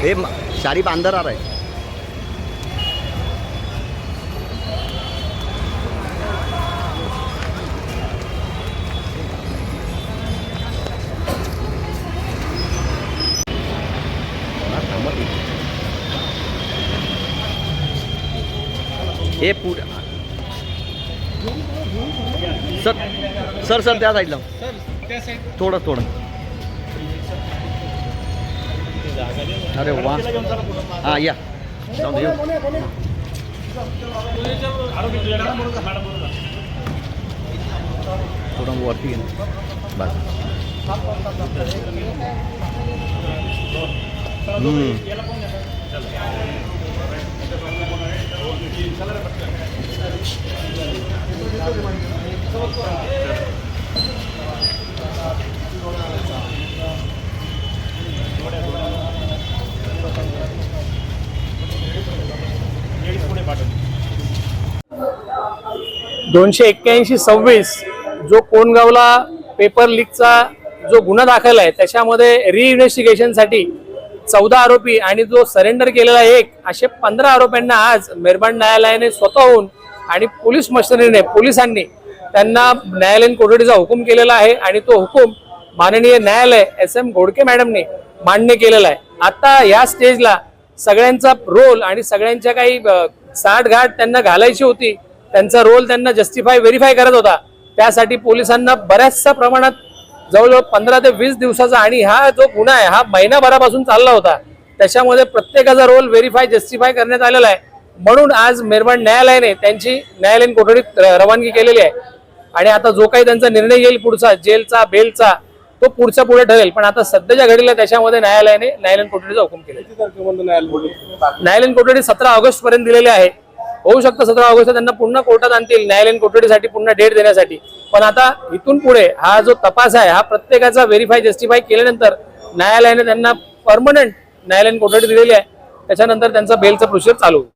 ये शारीफ अंदर आ रहा है। हे पुढे सर सर सर त्या साईडला थोडं थोडं। अरे वा हां या जाऊ दे थोडं वरती घे बस। दोनशे 8126 जो कोणगावला पेपर लीकचा जो गुन्हा दाखल आहे त्याच्यामध्ये रिइन्व्हेस्टिगेशनसाठी 14 आरोपी आणि जो सरेंडर केलेला एक असे 15 आरोपींना आज मेहरबान न्यायालयाने स्वतःहून आणि पोलीस मशिनरीने पोलिसांनी त्यांना न्यायालयीन कोठडीचा हुकूम केलेला आहे आणि तो हुकूम माननीय न्यायालय SM घोडके मॅडमने मान्य केलेला आहे। आता या स्टेजला सगळ्यांचा रोल आणि सगळ्यांच्या काही साठगाठ त्यांना घालायची होती, त्यांचा रोल त्यांना जस्टिफाय व्हेरीफाय करत होता। त्यासाठी पोलिसांना बऱ्याचशा प्रमाणात जवळजवळ 15 ते 20 दिवसाचा आणि हा जो गुन्हा आहे हा महिनाभरापासून चालला होता, त्याच्यामध्ये प्रत्येकाचा रोल व्हेरीफाय जस्टिफाय करण्यात आलेला आहे। म्हणून आज मेहरबान न्यायालयाने त्यांची न्यायालयीन कोठडीत रवानगी केलेली आहे आणि आता जो काही त्यांचा निर्णय येईल पुढचा जेलचा बेलचा तो पुढच्या पुढे ठरेल। पण आता सध्याच्या घडीला त्याच्यामध्ये न्यायालयाने न्यायालयीन कोठडीचा हुकूम केलेला आहे। न्यायालयीन कोठडी 17 ऑगस्ट पर्यंत दिलेली आहे। होऊ शकतं 17 ऑगस्ट त्यांना पुन्हा कोर्टात आणतील न्यायालयीन कोठडीसाठी पुन्हा डेट देण्यासाठी। पण आता इथून पुढे हा जो तपास आहे हा प्रत्येकाचा व्हेरीफाय जस्टिफाय केल्यानंतर न्यायालयाने त्यांना परमनंट न्यायालयीन कोठडी दिलेली आहे। त्याच्यानंतर त्यांचा बेलचा प्रोसिजर चालू होईल।